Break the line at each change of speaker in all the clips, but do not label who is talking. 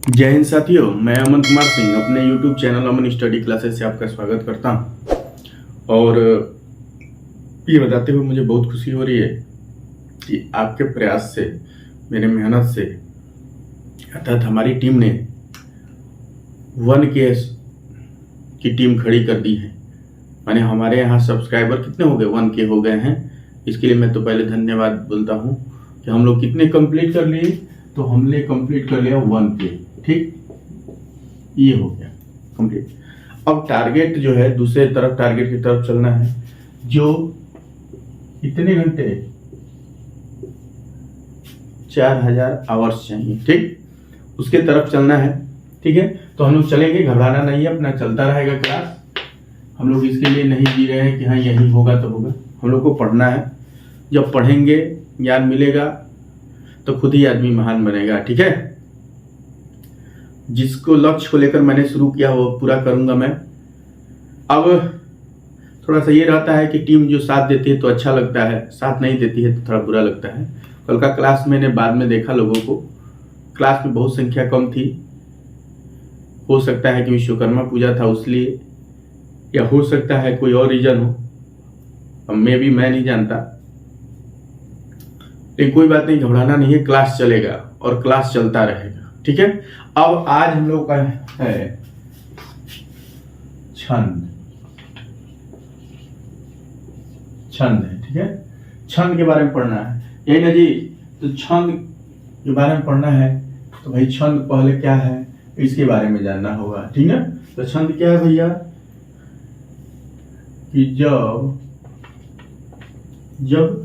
जय हिंद साथियों, मैं अमन कुमार सिंह अपने YouTube चैनल अमन स्टडी क्लासेस से आपका स्वागत करता हूं। और ये बताते हुए मुझे बहुत खुशी हो रही है कि आपके प्रयास से, मेरे मेहनत से, अर्थात हमारी टीम ने 1K की टीम खड़ी कर दी है। माने हमारे यहाँ सब्सक्राइबर कितने हो गए, 1K हो गए हैं। इसके लिए मैं तो पहले धन्यवाद बोलता हूँ कि हम लोग कितने कंप्लीट कर लिए। तो हमने कंप्लीट कर लिया 1K, ठीक, ये हो गया कंप्लीट। अब टारगेट जो है, दूसरे तरफ टारगेट की तरफ चलना है, जो इतने घंटे 4000 आवर्स चाहिए, ठीक, उसके तरफ चलना है। ठीक है, तो हम लोग चलेंगे, घबराना नहीं है, अपना चलता रहेगा क्लास। हम लोग इसके लिए नहीं जी रहे हैं कि हाँ यही होगा तो होगा। हम लोग को पढ़ना है। जब पढ़ेंगे, ज्ञान मिलेगा, तो खुद ही आदमी महान बनेगा। ठीक है, जिसको लक्ष्य को लेकर मैंने शुरू किया वो पूरा करूंगा मैं। अब थोड़ा सा ये रहता है कि टीम जो साथ देती है तो अच्छा लगता है, साथ नहीं देती है तो थोड़ा बुरा लगता है। कल का क्लास मैंने बाद में देखा, लोगों को क्लास में बहुत संख्या कम थी। हो सकता है कि विश्वकर्मा पूजा था उसलिए, या हो सकता है कोई और रीजन हो, अब मैं नहीं जानता। लेकिन कोई बात नहीं, घबराना नहीं है, क्लास चलेगा और क्लास चलता रहेगा। ठीक है, अब आज हम लोग का है छंद। छंद है, ठीक है, छंद के बारे में पढ़ना है, यही ना जी। तो छंद के बारे में पढ़ना है, तो भाई छंद पहले क्या है इसके बारे में जानना होगा। ठीक है, तो छंद क्या है भैया, कि जब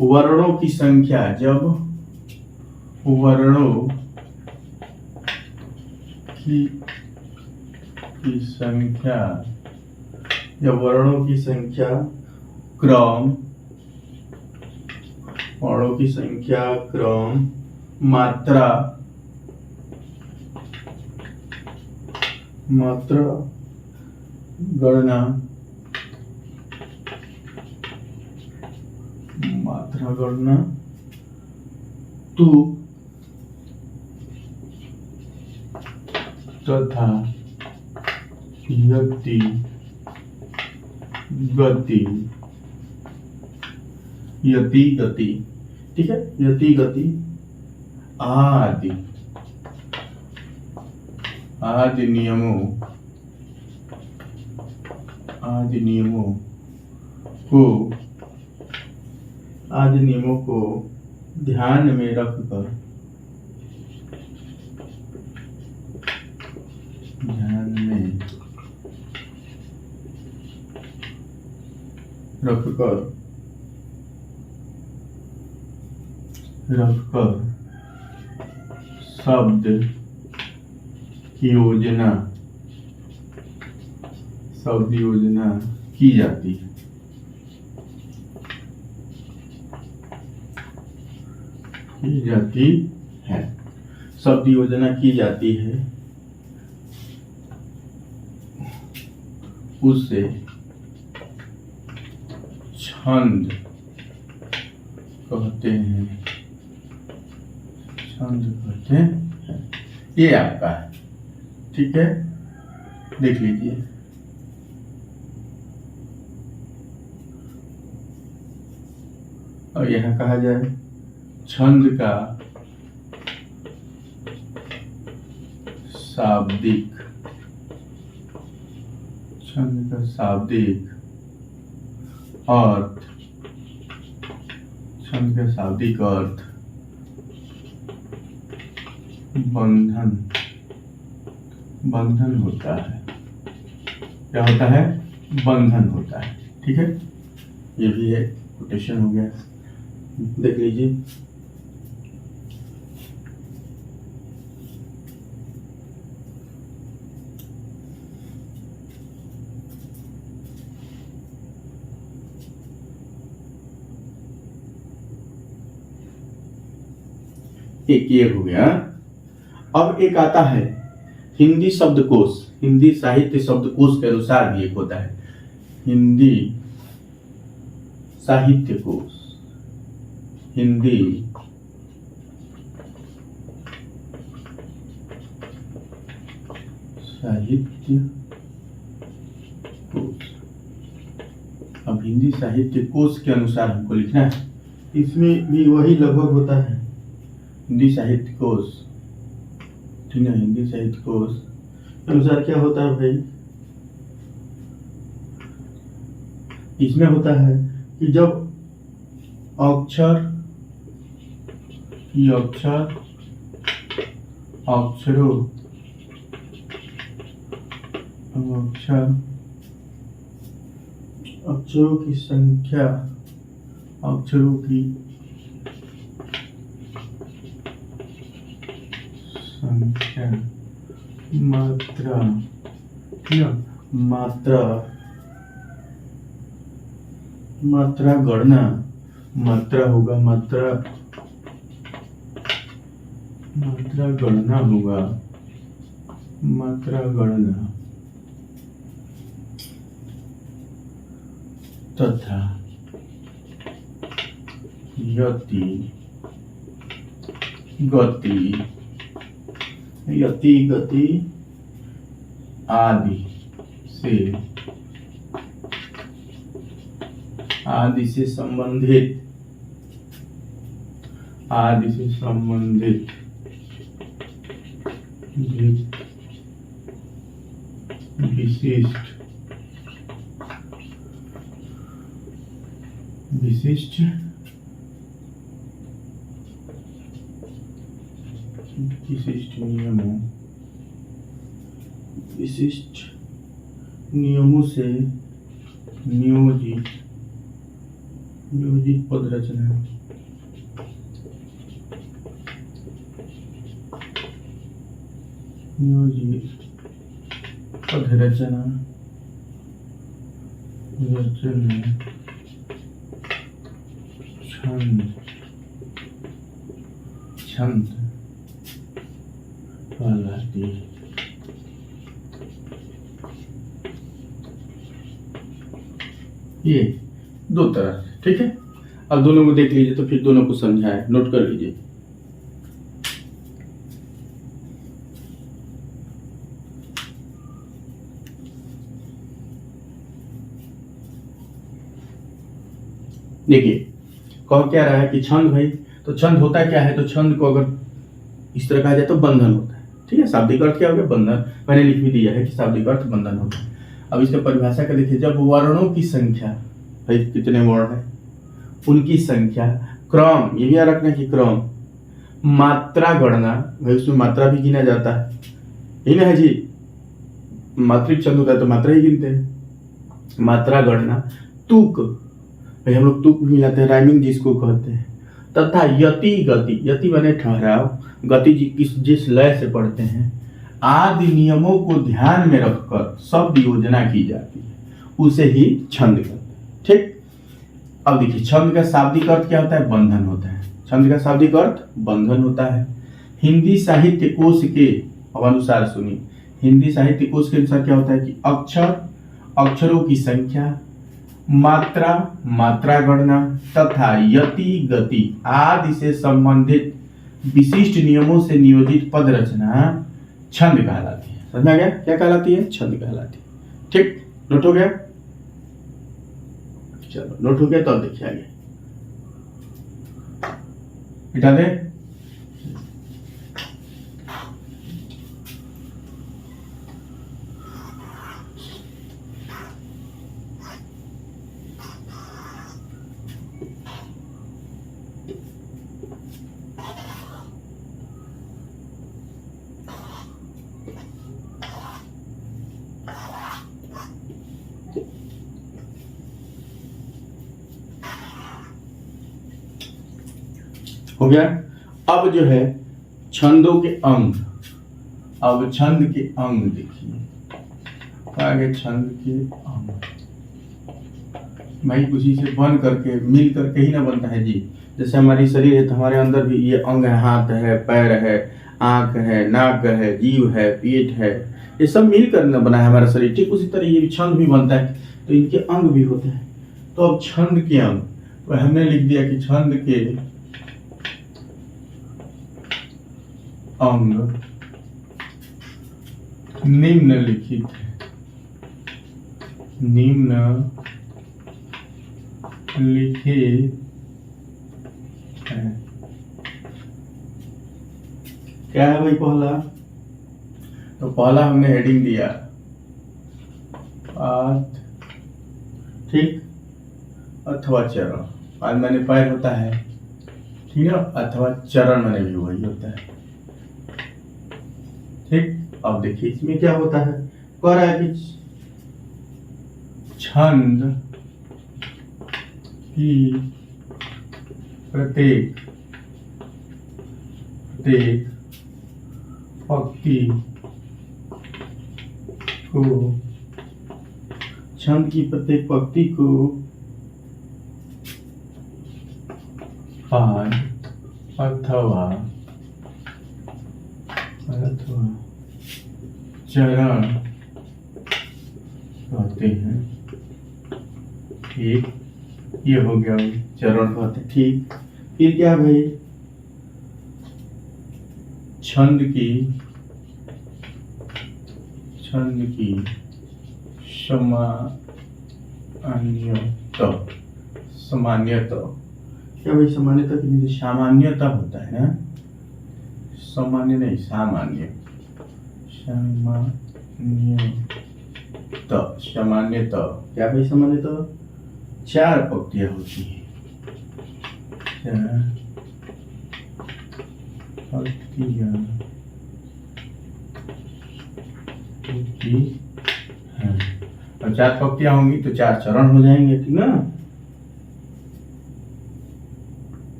वर्णों की संख्या, जब वर्णों की संख्या, जब वर्णों की संख्या क्रम, वर्णों की संख्या क्रम मात्रा गणना, मात्रा गणना तू तथा यति गति, ठीक है, यति गति आदि नियमों को ध्यान में रखकर, शब्द योजना की जाती है। शब्द योजना की जाती है, उससे छंद कहते हैं। ये आपका है, ठीक है, देख लीजिए। और यहां कहा जाए छंद का शाब्दिक अर्थ, छंद का शाब्दिक अर्थ बंधन होता है। क्या होता है? बंधन होता है। ठीक है, ये भी है, कोटेशन हो गया, देख लीजिए। एक ये हो गया। अब एक आता है हिंदी शब्दकोश, हिंदी साहित्य शब्दकोश के अनुसार भी एक होता है हिंदी साहित्य कोश, हिंदी साहित्य कोश। अब हिंदी साहित्य कोश के अनुसार हमको लिखना है, इसमें भी वही लगभग होता है। हिंदी साहित्य कोश, ठीक है, हिंदी साहित्य कोश के अनुसार क्या होता है भाई, इसमें होता है कि जब अक्षर की अक्षरों की संख्या, अक्षरों की संख्या, मात्रा, मात्रा गणना, मात्रा होगा, मात्रा गणना होगा, मात्रा गणना तथा गति आदि से संबंधित विशिष्ट नियमों से नियोजित पद रचना, छंद कहलाती है। ये दो तरह से, ठीक है। अब दोनों को देख लीजिए तो फिर दोनों को समझाए, नोट कर लीजिए। देखिए कह क्या रहा है कि छंद भाई, तो छंद होता क्या है, तो छंद को अगर इस तरह कहा जाए तो बंधन होता है, ठीक है। शाब्दिक अर्थ क्या हो गया, बंधन, मैंने लिख भी दिया है कि शाब्दिक अर्थ बंधन होता है। अब इसका परिभाषा का देखिए, जब वर्णों की संख्या, भाई कितने वर्ण है, उनकी संख्या, क्रम, ये भी याद रखना कि क्रम, मात्रा गणना, भाई उसमें मात्रा भी गिना जाता है, यही ना है जी, मात्रिक छंद होता है तो मात्रा ही गिनते हैं, मात्रा गणना, तुक, भाई हम लोग तुक भी मिलाते हैं, राइमिंग जिसको कहते हैं, तथा यति बने ठहराव, गति जिस लय से पढ़ते हैं, आदि नियमों को ध्यान में रखकर शब्द योजना की जाती है, उसे ही छंद कहते हैं, ठीक। अब देखिए छंद का शाब्दिक अर्थ क्या होता है, बंधन होता है। छंद का शाब्दिक अर्थ बंधन होता है। हिंदी साहित्य कोश के अब अनुसार सुनिए, हिंदी साहित्य कोश के अनुसार क्या होता है कि अक्षरों की संख्या, मात्रा गणना तथा यति गति आदि से संबंधित विशिष्ट नियमों से नियोजित पद रचना छंद कहलाती है। समझ में आ गया, क्या कहलाती है, छंद कहलाती है, ठीक। नोट हो गया, चलो नोट हो गया तो अब देखिए आगे, बिठा दे। हो गया। अब जो है छंदों के अंग, अब छंद के अंग देखिए, आगे छंद के अंग भाई कुछ से बन करके मिल करके ही ना बनता है जी। जैसे हमारी शरीर है तो हमारे अंदर भी ये अंग है, हाथ है, पैर है, आंख है, नाक है, जीव है, पेट है, ये सब मिलकर ना बना है हमारा शरीर, ठीक उसी तरह ये भी छंद भी बनता है, तो इनके अंग भी होते हैं। तो अब छंद के अंग, तो हमने लिख दिया कि छंद के अंग निम्नलिखित है। क्या है भाई पहला? तो पहला हमने हेडिंग दिया पाद, ठीक, अथवा चरण। पाद माने पैर होता है, ठीक है, अथवा चरण माने भी वही होता है, ठीक। अब देखिए इसमें क्या होता है, कह रहा है कि छंद की प्रत्येक पंक्ति को, छंद की प्रत्येक पंक्ति को पाद अथवा चरण कहते हैं, ठीक। ये हो गया चरण कहते हैं, ठीक। फिर क्या भाई, छंद की सामान्यतः क्या भाई, सामान्यतः के नीचे सामान्यतः होता है ना, सामान्य नहीं, सामान्यतः क्या भाई, सामान्यतः 4 पंक्तियां होती हैं, 4 पंक्तियां होती हैं। और 4 पंक्तियां होंगी तो 4 चरण हो जाएंगे, ठीक ना।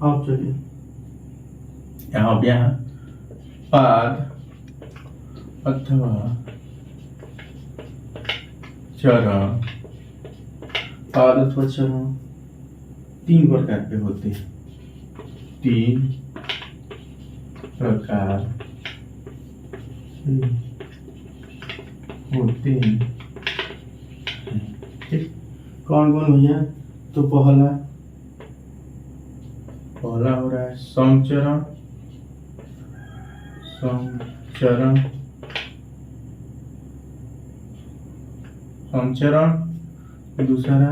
अब चलिए यहाँ पाद अथवा चरण, पाद अथवा चरण 3 प्रकार के होते हैं, 3 प्रकार होते हैं, ठीक। कौन कौन भैया? तो पहला हो रहा है समचरण, दूसरा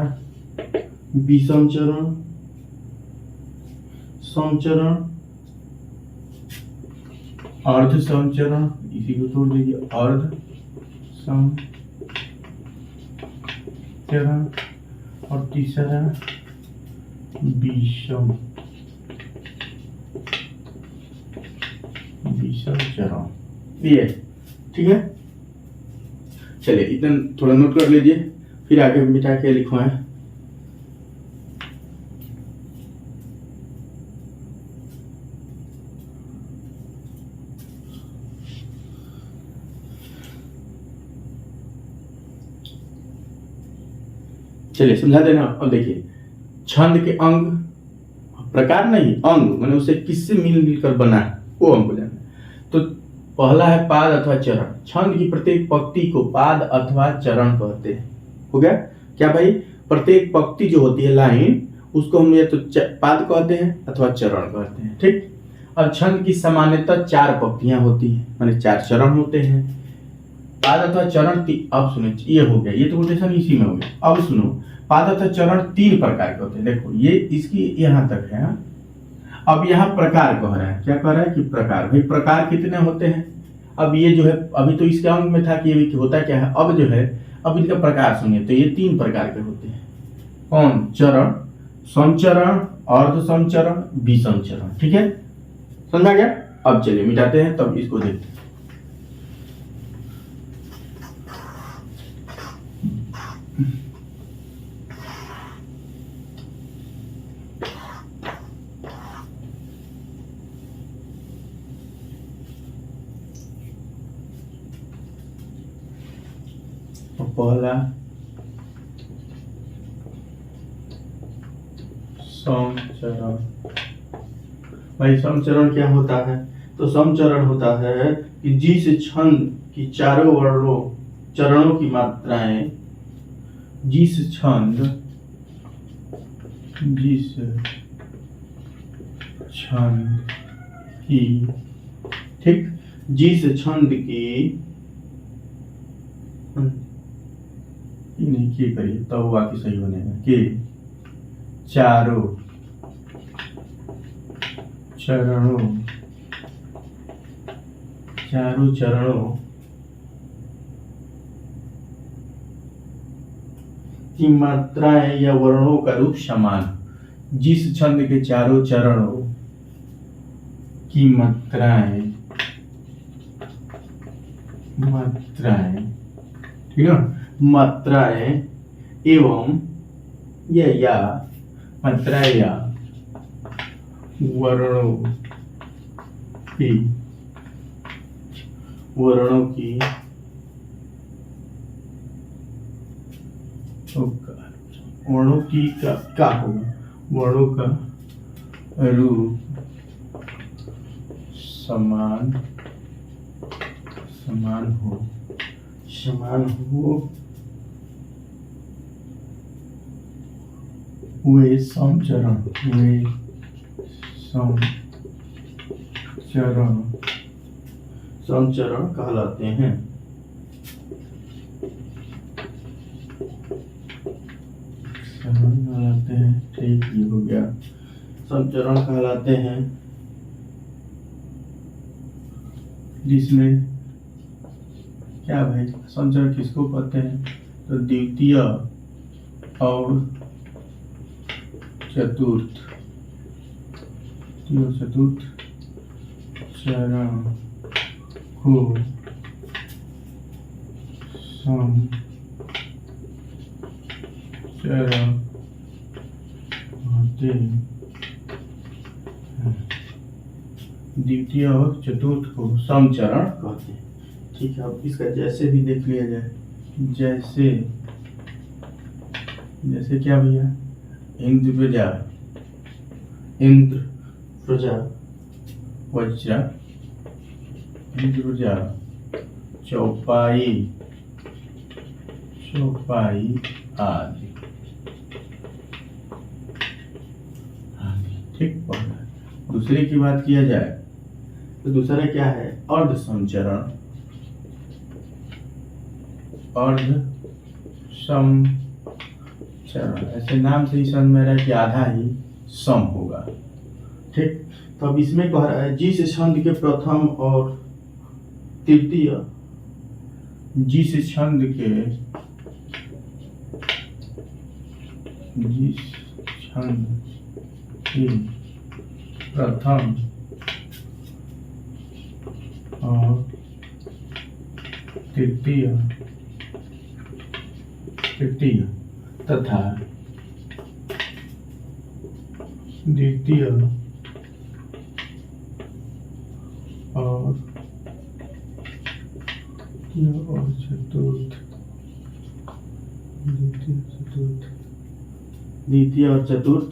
विषम चरण, समचरण, अर्ध समचरण, इसी को तोड़ दीजिए, अर्ध समचरण, और तीसरा विषम चरण, ये, ठीक है। चलिए इतना थोड़ा नोट कर लीजिए, फिर आगे मिटा के लिखवाएं। चलिए समझा देना। अब देखिए, छंद के अंग, प्रकार नहीं, अंग माने उसे किससे मिलकर बना है वो हमको जानना है। तो पहला है पाद अथवा चरण। छंद की प्रत्येक पंक्ति को पाद अथवा चरण कहते हैं। हो गया क्या भाई? प्रत्येक पंक्ति जो होती है लाइन, उसको हम या तो पाद कहते हैं अथवा चरण कहते हैं, ठीक। अब छंद की सामान्यतः 4 पंक्तियां होती हैं, माने 4 चरण होते हैं। पाद अथवा चरण, अब सुनो, ये हो गया, ये तो कोटेशन इसी में हो गया। अब सुनो, पाद अथवा चरण 3 प्रकार के होते हैं। देखो ये इसकी यहाँ तक है। अब यहाँ प्रकार कह रहा है, क्या कह रहा है कि प्रकार। भाई प्रकार कितने होते हैं? अब ये जो है, अभी तो इसके अंग में था कि ये होता क्या है, अब जो है अब इनका प्रकार सुनिए। तो ये 3 प्रकार के होते हैं। कौन? चरण, समचरण, अर्ध समचरण, विषम चरण, ठीक है, समझा गया। अब चलिए मिटाते हैं, तब इसको देखते हैं। पहला समचरण। भाई समचरण क्या होता है? तो समचरण होता है कि जिस छंद की चारों वर्णों चरणों की मात्राएं, जिस छंद की, ठीक, जिस छंद की ठीक नहीं, के करिए तब तो वाक्य सही बनेगा। के चारों चरणों, चारों चरणों की मात्राएं या वर्णों का रूप समान। जिस छंद के चारों चरणों की मात्राएं ठीक है, मात्राएं एवं या मात्राएं या वर्णों की वर्णों की क्या होगा, वर्णों का रूप समान हो वे समचरण कहलाते हैं। ठीक, ये हो गया, समचरण कहलाते हैं। जिसमें क्या भाई, समचरण किसको कहते हैं, तो द्वितीय और चतुर्थ चरण को समचरण कहते हैं। द्वितीय और चतुर्थ को समचरण कहते हैं। ठीक है, अब इसका जैसे भी देख लिया जाए। जैसे क्या भैया, इंद्र प्रजा वज्र, इंद्र प्रजा चौपाई आदि। ठीक, दूसरे की बात किया जाए तो दूसरा क्या है, अर्ध समचरण। ऐसे नाम से ही समझ में रहा है कि आधा ही सम होगा। ठीक, तो अब इसमें कह रहा है जिस छंद के प्रथम और तृतीय, जिस छंद के प्रथम और तृतीय तथा द्वितीय और चतुर्थ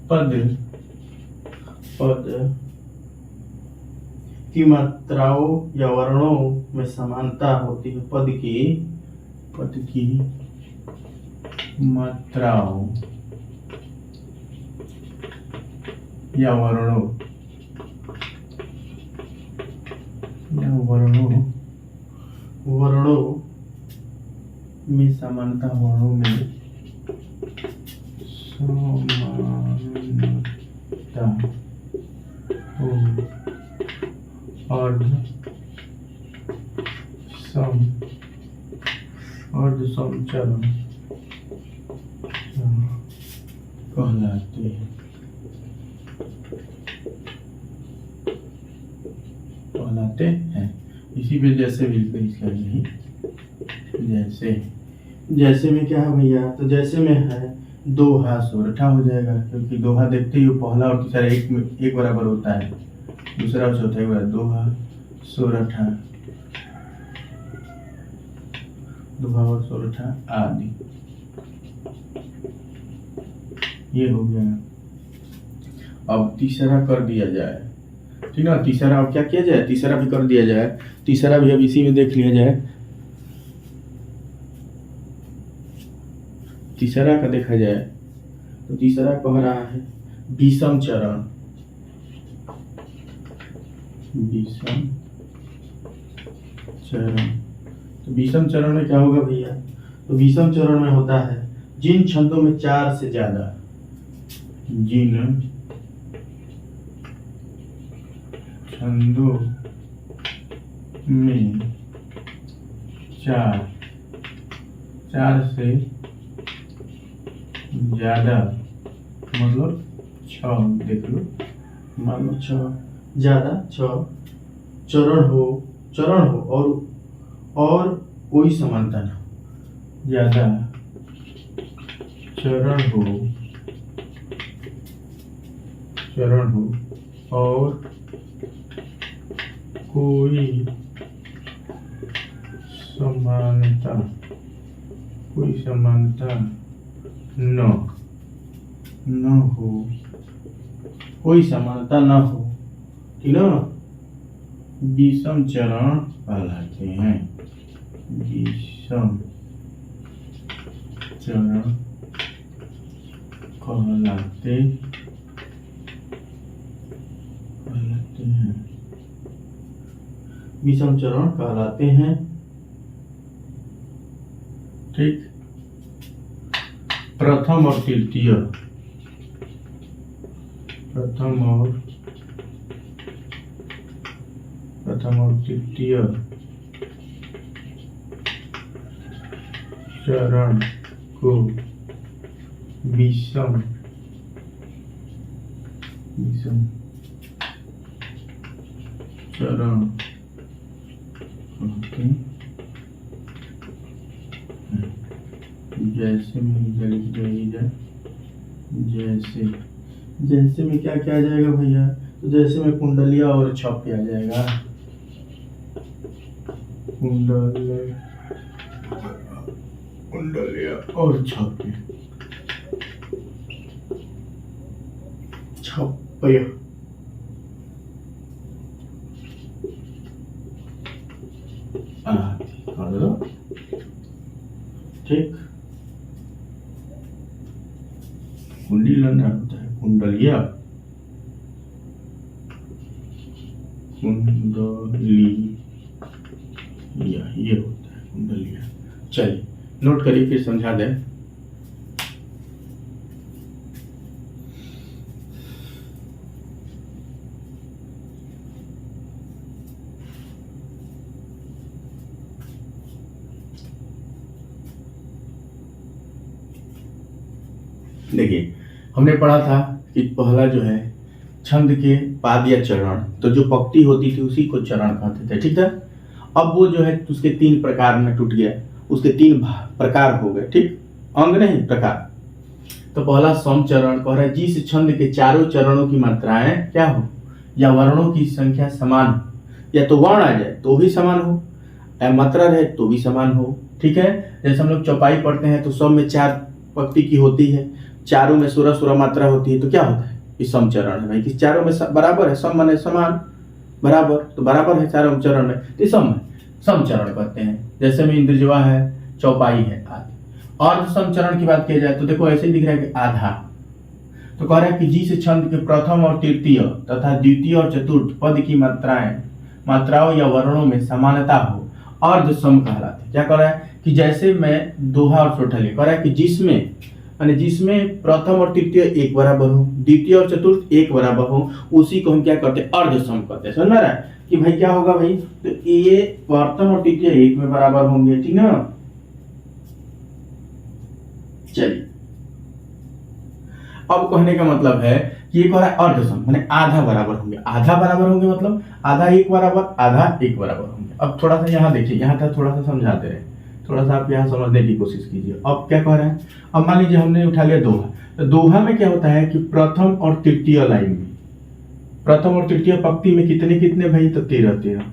पद की मात्राओं या वर्णों में समानता होती है। पद की मात्राओं या वर्णों में समानता, वर्णों में समानता हो अर्ध समचरण कहलाते हैं। इसी पे जैसे भी इसका नहीं, जैसे में क्या है भैया, तो जैसे में है दोहा सोरठा हो जाएगा, क्योंकि दोहा देखते ही पहला और तीसरा एक बराबर होता है, दूसरा और चौथा एक बराबर। दोहा सोरठा, दोहा और सोरठा आदि, ये हो गया। अब तीसरा कर दिया जाए, ठीक है। तीसरा अब क्या किया जाए, तीसरा भी कर दिया जाए। तीसरा भी अब इसी में देख लिया जाए। तीसरा का देखा जाए तो तीसरा कह रहा है विषम चरण, विषम चरण तो विषम चरण में क्या होगा भैया, तो विषम चरण में होता है जिन छंदों में 4 से ज्यादा, जिन छंदों में 4 से ज्यादा, मतलब 6 देख लो, मान लो 6 ज्यादा, 6 चरण हो और कोई समानता ना, ज्यादा चरण हो और कोई समानता न हो, कोई समानता न हो, ठीक ना, विषम चरण कहलाते हैं, विषम चरण कहलाते हैं, विषम चरण कहलाते हैं। ठीक, प्रथम और तृतीय चरण को विषम चरण कहते हैं। जैसे में जैसे में क्या क्या आ जाएगा भैया, तो जैसे में कुंडलिया और छप आ जाएगा, कुंडलिया और छप ठीक, कुंडलीन होता है, कुंडलिया ये होता है कुंडलिया। चलिए नोट करिए, फिर समझा दें। देखिए हमने पढ़ा था कि पहला जो है छंद के पाद या चरण, तो जो पंक्ति होती थी उसी को चरण कहते थे, ठीक था। अब वो जो है उसके 3 प्रकार में टूट गया, उसके 3 प्रकार हो गए, ठीक, अंग नहीं प्रकार। तो पहला सम चरण कह रहा है जिस छंद के चारों चरणों की मात्राएं क्या हो, या वर्णों की संख्या समान हो, या तो वर्ण आ जाए तो भी समान हो, या मात्रा रहे तो भी समान हो, ठीक है। जैसे हम लोग चौपाई पढ़ते हैं तो सब में 4 पंक्ति की होती है, चारों में 16 मात्रा होती है, तो क्या होता है, ये सम चरण है भाई, कि चारों में बराबर है, सम माने समान, बराबर, तो बराबर है चारों चरण में, तो सम चरण कहते हैं। जैसे में इंद्रजवा है, चौपाई है आदि। और सम चरण की बात की जाए तो देखो ऐसे ही दिख रहा है कि आधा, तो कह रहा है कि जिस छंद के प्रथम और तृतीय तथा द्वितीय और चतुर्थ पद की मात्राओं या वर्णों में समानता हो, अर्ध सम कहलाते। क्या कह रहा है कि जैसे मैं दोहा और सोठा कह रहा है कि जिसमें प्रथम और तृतीय एक बराबर हो, द्वितीय और चतुर्थ एक बराबर हो, उसी को हम क्या करते हैं, अर्ध सम कहते हैं। समझ रहा है कि भाई क्या होगा भाई, तो ये प्रथम और तृतीय एक में बराबर होंगे, ठीक ना। चलिए अब कहने का मतलब है कि ये कह रहा है अर्ध सम माने आधा बराबर होंगे, मतलब आधा एक बराबर होंगे। अब थोड़ा सा यहाँ देखिए, यहाँ था थोड़ा सा समझाते रहे, थोड़ा सा आप यहाँ समझने की कोशिश कीजिए। अब क्या कह रहे हैं, अब मान लीजिए हमने उठा लिया दोहा, तो दोहा में क्या होता है कि प्रथम और तृतीय लाइन में, प्रथम और तृतीय पंक्ति में कितने भाई, तो 13।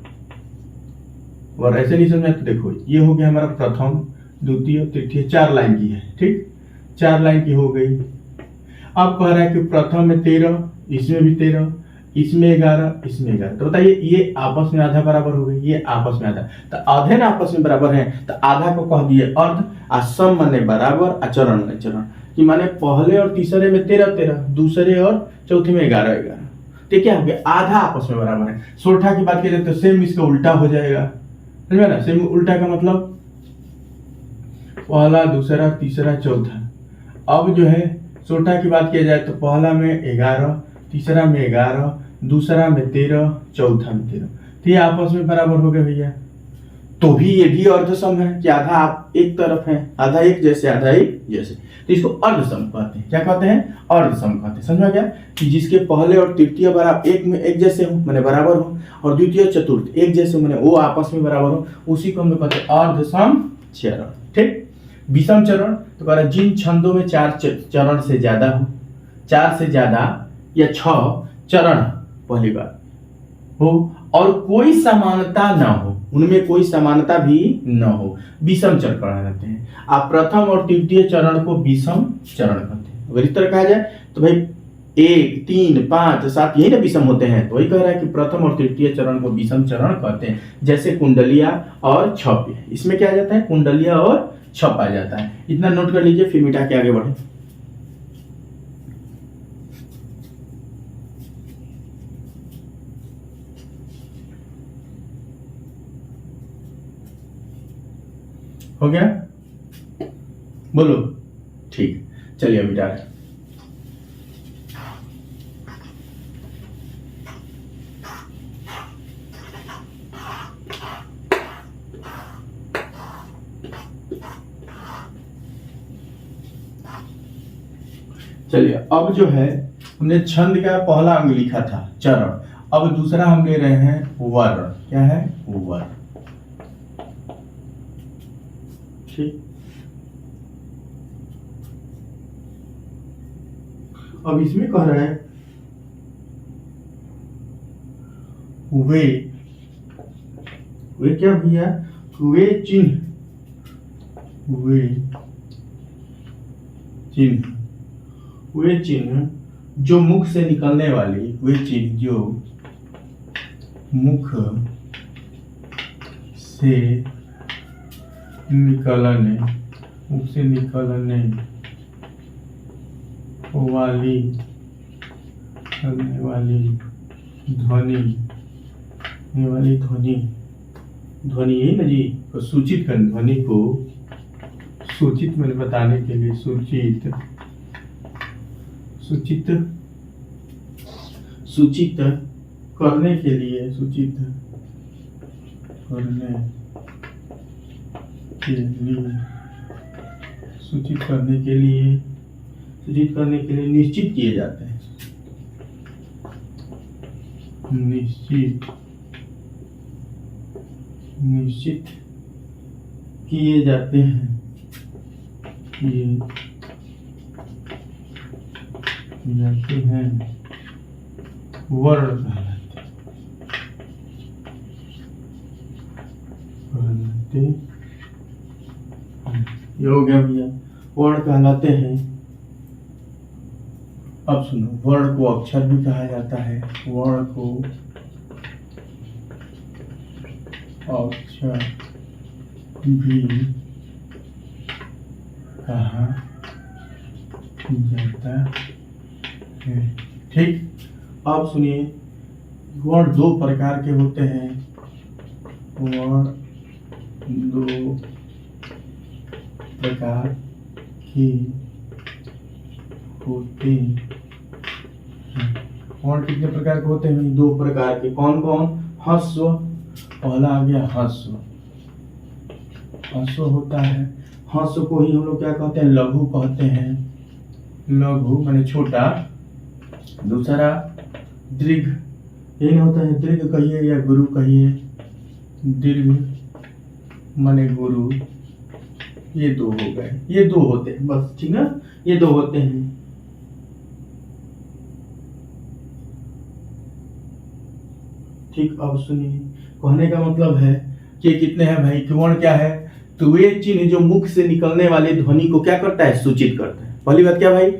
और ऐसे नहीं समझा तो देखो ये हो गया हमारा प्रथम, द्वितीय, तृतीय, 4 लाइन की है, ठीक, 4 लाइन की हो गई। अब कह रहा है कि प्रथम में 13, इसमें भी 13, इसमें 11, इसमें 11, तो बताइए ये आपस में आधा बराबर हो गई, ये आपस में आधा, तो आधे ना आपस में बराबर हैं, तो आधा को कह दिए अर्ध, आ सम माने बराबर, आ चरण माने चरण, कि माने पहले और तीसरे में 13, दूसरे और चौथे में 11, तो क्या हो गया, आधा आपस में बराबर है। सोठा की बात की जाए तो सेम इसका उल्टा हो जाएगा, समझ में ना? सेम उल्टा का मतलब पहला, दूसरा, तीसरा, चौथा। अब जो है सोटा की बात किया जाए तो पहला में 11, तीसरा में 11, दूसरा में 13, चौथा में 13। तो ये आपस में बराबर हो गए भैया। तो भी ये भी अर्ध सम है कि आधा आप एक तरफ है, आधा एक जैसे, आधा एक जैसे, तो इसको अर्ध सम कहते हैं। क्या कहते हैं? अर्ध सम कहते हैं। समझ में गया? कि जिसके पहले और तृतीय बराबर एक में एक जैसे हो माने बराबर हो, और द्वितीय चतुर्थ एक जैसे माने वो आपस में बराबर हो, उसी को हम लोग कहते हैं अर्ध सम चरण। ठीक। विषम चरण तो कह रहा है जिन छंदों में 4 चरण से ज्यादा हो, 4 से ज्यादा या 6 चरण पहली बार हो और कोई समानता ना हो, उनमें कोई समानता भी न हो, विषम चरण कहते हैं। आप प्रथम और तृतीय चरण को विषम चरण कहते हैं। अगर इस तरह कहा जाए तो भाई 1, 3, 5, 7 यही ना विषम होते हैं, तो वही कह रहा है कि प्रथम और तृतीय चरण को विषम चरण कहते हैं। जैसे कुंडलिया और छप, इसमें क्या आ जाता है? कुंडलिया और छप आ जाता है। इतना नोट कर लीजिए, फिर मिटा के आगे बढ़े। हो गया? बोलो। ठीक, चलिए मिटा रहे। चलिए अब जो है हमने छंद का पहला अंग लिखा था चरण, अब दूसरा हम ले रहे हैं वर्ण। क्या है? वर्ण। ठीक। अब इसमें कह रहा है वे क्या भैया? वे चिन्ह, वे चिन्ह जो मुख से निकलने वाली, वे चिन्ह जो मुख से निकलने वाली ध्वनि यही ना जी, को सूचित कर, ध्वनि को सूचित मैंने बताने के लिए, सूचित करने के लिए, सूचित करने के लिए निश्चित किए जाते हैं। निश्चित किए जाते हैं, वर्ण कहलाते, ये हो गया भैया, वर्ण कहलाते हैं। अब सुनो, वर्ण को अक्षर भी कहा जाता है, वर्ण को अक्षर भी कहा जाता है। ठीक। अब सुनिए, वर्ण 2 प्रकार के होते हैं, वर्ण 2 प्रकार के होते हैं। वर्ण कितने प्रकार के होते हैं? 2 प्रकार के। कौन कौन? ह्रस्व, पहला आ गया ह्रस्व, ह्रस्व होता है। ह्रस्व को ही हम लोग क्या कहते हैं? लघु कहते हैं। लघु माने छोटा। दूसरा दीर्घ, यही होता है, दीर्घ कहिए या गुरु कहिए, दीर्घ माने गुरु। ये 2 हो गए, ये 2 होते हैं बस। ठीक है, ये 2 होते हैं। ठीक। अब सुनिए, कहने का मतलब है कि कितने हैं भाई? कि वर्ण क्या है? तो वे चिन्ह जो मुख से निकलने वाली ध्वनि को क्या करता है? सूचित करता है। पहली बात क्या भाई?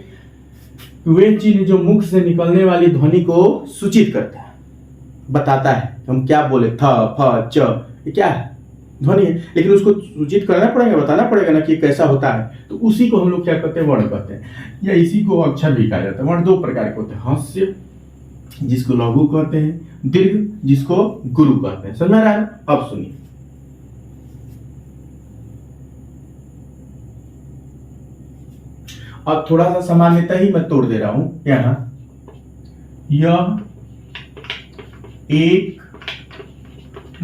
वे चिन्ह जो मुख से निकलने वाली ध्वनि को सूचित करता है, बताता है हम क्या बोले, थ, फ, च, ये क्या है? ध्वनि है, लेकिन उसको सूचित करना पड़ेगा, बताना पड़ेगा ना कि कैसा होता है। तो उसी को हम लोग क्या कहते हैं? वर्ण कहते हैं, या इसी को अक्षर भी कहा जाता है। वर्ण 2 प्रकार के होते हैं, ह्रस्व जिसको लघु कहते हैं, दीर्घ जिसको गुरु कहते हैं। समझ में आ रहा है? अब सुनिए, अब थोड़ा सा सामान्यता ही मैं तोड़ दे रहा हूं यहां। यह एक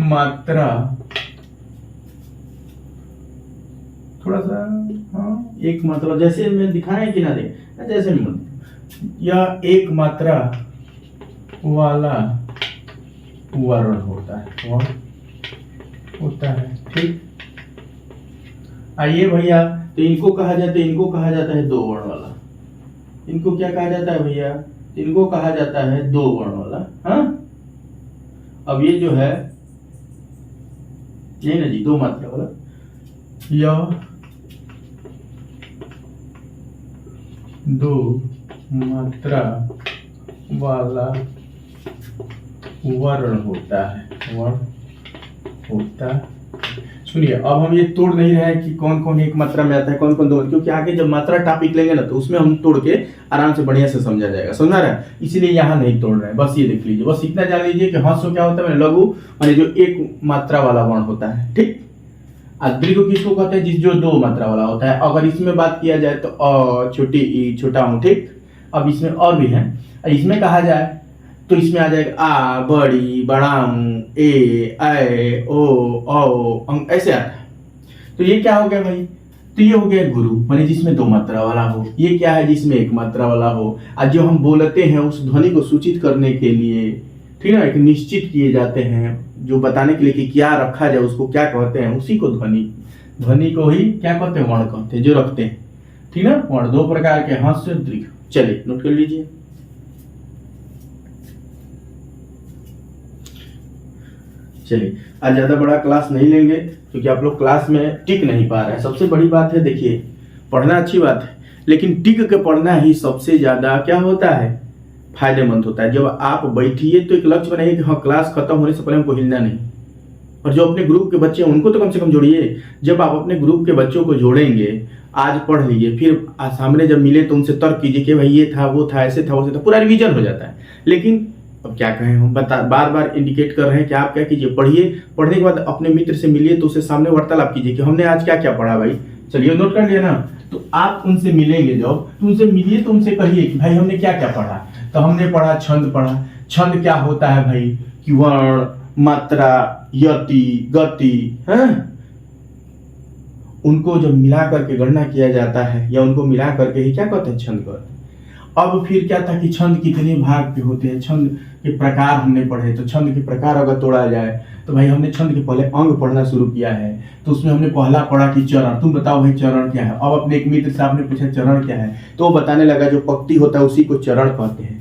मात्रा, थोड़ा सा हाँ एक मात्रा, जैसे मैं दिखाएं कि ना दे, जैसे यह एक मात्रा वाला वर्ण होता है, वर्ण होता है। ठीक, आइए भैया, तो इनको कहा जाता है दो वर्ण वाला। इनको क्या कहा जाता है भैया? इनको कहा जाता है दो वर्ण वाला। हाँ, अब ये जो है ये ना जी, दो मात्रा वाला, यह दो मात्रा वाला वर्ण होता है, वर्ण होता है। सुनिए, अब हम ये तोड़ नहीं रहे हैं कि कौन कौन एक मात्रा में आता है, कौन कौन दो, क्योंकि आगे जब मात्रा टॉपिक लेंगे ना तो उसमें हम तोड़ के आराम से बढ़िया से समझा जाएगा, समझा रहा है? इसीलिए यहाँ नहीं तोड़ रहे हैं, बस ये देख लीजिए, बस इतना जान लीजिए कि ह्रस्व क्या होता है, लघु माने जो एक मात्रा वाला वर्ण होता है। ठीक, दीर्घ किसको कहते हैं? जिस जो दो मात्रा वाला होता है। अगर इसमें बात किया जाए तो अ, छोटी ई, छोटा ऊ। ठीक, अब इसमें और भी है, इसमें कहा जाए तो इसमें आ जाएगा आ, बड़ी, बड़ा, ए, ओ, औ, ऐसे आता है। तो ये क्या हो गया भाई? तो ये हो गया गुरु, माने जिसमें दो मात्रा वाला हो। ये क्या है? जिसमें एक मात्रा वाला हो। आज जो हम बोलते हैं उस ध्वनि को सूचित करने के लिए, ठीक है ना, एक निश्चित किए जाते हैं, जो बताने के लिए कि क्या रखा जाए, उसको क्या कहते हैं, उसी को ध्वनि को ही क्या कहते हैं? वर्ण कहते हैं, जो रखते हैं। ठीक ना, वर्ण दो प्रकार के, ह्रस्व, दीर्घ। चलिए नोट कर लीजिए। चलिए, आज ज्यादा बड़ा क्लास नहीं लेंगे क्योंकि आप लोग क्लास में टिक नहीं पा रहे हैं। सबसे बड़ी बात है, देखिए, पढ़ना अच्छी बात है, लेकिन टिक के पढ़ना ही सबसे ज्यादा क्या होता है? फायदेमंद होता है। जब आप बैठिए तो एक लक्ष्य बनाइए कि हाँ, क्लास खत्म होने से पहले हमको हिलना नहीं। और जो अपने ग्रुप के बच्चे हैं उनको तो कम से कम जोड़िए। जब आप अपने ग्रुप के बच्चों को जोड़ेंगे, आज पढ़ लीजिए, फिर सामने जब मिले तो उनसे तर्क कीजिए कि भाई ये था, वो था, ऐसे था, वैसे था, पूरा रिवीजन हो जाता है। लेकिन अब क्या कहें, हम बार बार इंडिकेट कर रहे हैं कि आप क्या कीजिए, पढ़िए, पढ़ने के बाद अपने मित्र से मिलिए, तो उससे सामने वार्तालाप कीजिए कि हमने आज क्या क्या पढ़ा भाई। चलिए नोट कर लिया ना? तो आप उनसे मिलेंगे जब, तो उनसे मिलिए तो उनसे कहिए कि भाई हमने क्या क्या पढ़ा। तो हमने पढ़ा छंद पढ़ा। छंद क्या होता है भाई? कि वर्ण, मात्रा, यति, गति, हैं, उनको जब मिला करके गणना किया जाता है, या उनको मिला करके ही क्या कहते हैं? छंद कहते हैं। अब फिर क्या था कि छंद कितने भाग के होते हैं, छंद के प्रकार हमने पढ़े। तो छंद के प्रकार अगर तोड़ा जाए तो भाई हमने छंद के पहले अंग पढ़ना शुरू किया है। तो उसमें हमने पहला पढ़ा कि चरण। तुम बताओ भाई चरण क्या है? अब अपने एक मित्र से आपने पूछा चरण क्या है, तो वो बताने लगा जो पंक्ति होता है उसी को चरण कहते हैं।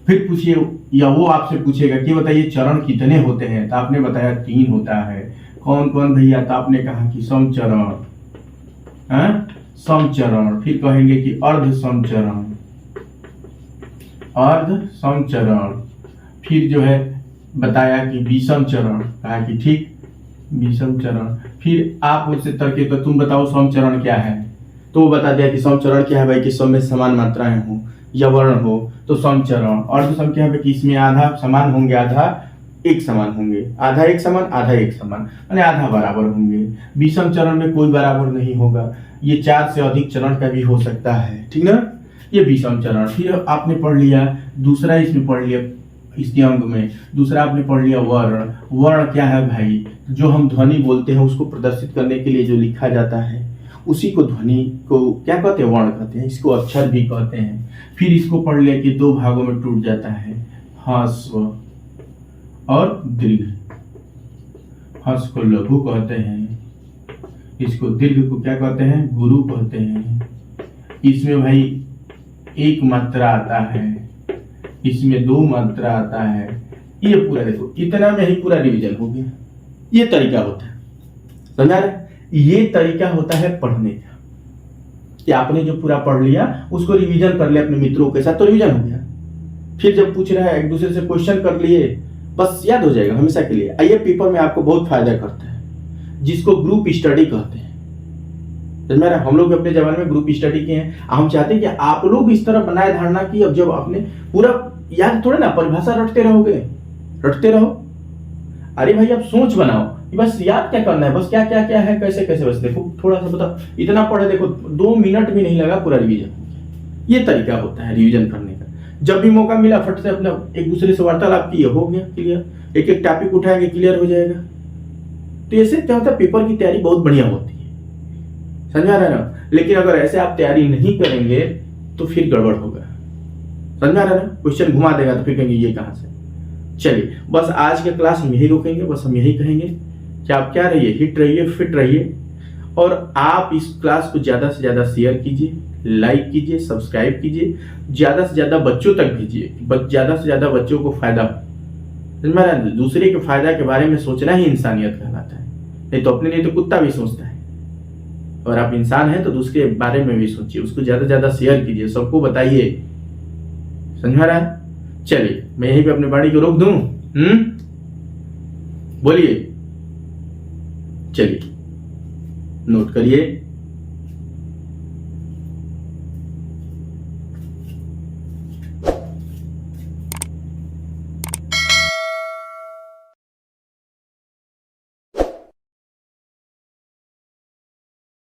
फिर पूछिए, या वो आपसे पूछेगा कि बताइए चरण कितने होते हैं? तो आपने बताया 3 होता है। कौन कौन भैया? तो आपने कहा कि समचरण, समचरण, फिर कहेंगे कि अर्ध समचरण, अर्ध समचरण, फिर जो है बताया कि विषम चरण, कहा कि ठीक विषम चरण। फिर आप उससे तर्क, तो तुम बताओ समचरण क्या है? तो वो बता दिया कि समचरण क्या है भाई? कि सब में समान मात्राएं हो या वर्ण हो तो समचरण। अर्ध सम क्या है कि इसमें आधा समान होंगे, आधा एक समान होंगे, आधा एक समान, आधा एक समान, माने आधा बराबर होंगे। विषम चरण में कोई बराबर नहीं होगा। ये 4 से अधिक चरण का भी हो सकता है, ठीक ना, ये विषम चरण। फिर आपने पढ़ लिया दूसरा, इसमें पढ़ लिया इस अंग में दूसरा आपने पढ़ लिया वर्ण। वर्ण क्या है भाई? जो हम ध्वनि बोलते हैं उसको प्रदर्शित करने के लिए जो लिखा जाता है उसी को ध्वनि को क्या कहते हैं? वर्ण कहते हैं। इसको अक्षर भी कहते हैं। फिर इसको पढ़ लिया कि 2 भागों में टूट जाता है, ह्रस्व और दीर्घ। ह्रस्व को लघु कहते हैं, इसको दीर्घ को क्या कहते हैं? गुरु कहते हैं। इसमें भाई 1 मात्रा आता है, इसमें 2 मात्रा आता है। ये पूरा देखो, इतना में ही पूरा रिवीजन हो गया। ये तरीका होता है, समझा रहे? ये तरीका होता है पढ़ने का, कि आपने जो पूरा पढ़ लिया उसको रिवीजन कर लिया अपने मित्रों के साथ, तो रिवीजन हो गया। फिर जब पूछ रहा है एक दूसरे से क्वेश्चन कर लिए, बस याद हो जाएगा हमेशा के लिए। आइए पेपर में आपको बहुत फायदा करता है, जिसको ग्रुप स्टडी कहते हैं। हम लोग अपने जमाने में ग्रुप स्टडी किए हैं। हम चाहते हैं कि आप लोग इस तरह बनाए धारणा की, अब जब आपने पूरा याद, थोड़ा ना परिभाषा रटते रहोगे, रटते रहो। अरे भाई आप सोच बनाओ, बस याद क्या करना है, बस क्या क्या क्या है, कैसे कैसे, बस देखो थोड़ा सा बताओ। इतना पढ़े देखो, 2 मिनट भी नहीं लगा, पूरा रिवीजन। ये तरीका होता है रिवीजन करने का। जब भी मौका मिला फट से अपना एक दूसरे से वार्तालाप किए, हो गया क्लियर, एक एक टॉपिक उठाएंगे क्लियर हो जाएगा। तो ऐसे क्या होता है, पेपर की तैयारी बहुत बढ़िया होती है, समझा रहे ना। लेकिन अगर ऐसे आप तैयारी नहीं करेंगे तो फिर गड़बड़ होगा, समझा रहे ना। क्वेश्चन घुमा देगा तो फिर कहेंगे ये कहां से। चलिए बस आज के क्लास हम यही रोकेंगे, बस हम यही कहेंगे कि आप क्या रहिए, हिट रहिए, फिट रहिए, और आप इस क्लास को ज्यादा से ज्यादा शेयर कीजिए, लाइक कीजिए, सब्सक्राइब कीजिए, ज्यादा से ज्यादा बच्चों तक भेजिए, ज्यादा से ज्यादा बच्चों को फायदा हो। दूसरे के फायदा के बारे में सोचना ही इंसानियत कहलाता है, नहीं तो अपने लिए तो कुत्ता भी सोचता है। और आप इंसान हैं तो दूसरे के बारे में भी सोचिए, उसको ज्यादा से ज्यादा शेयर कीजिए, सबको बताइए, समझा रहा है। चलिए मैं यहीं पे अपनी वाणी को रोक दूं, बोलिए, चलिए नोट करिए।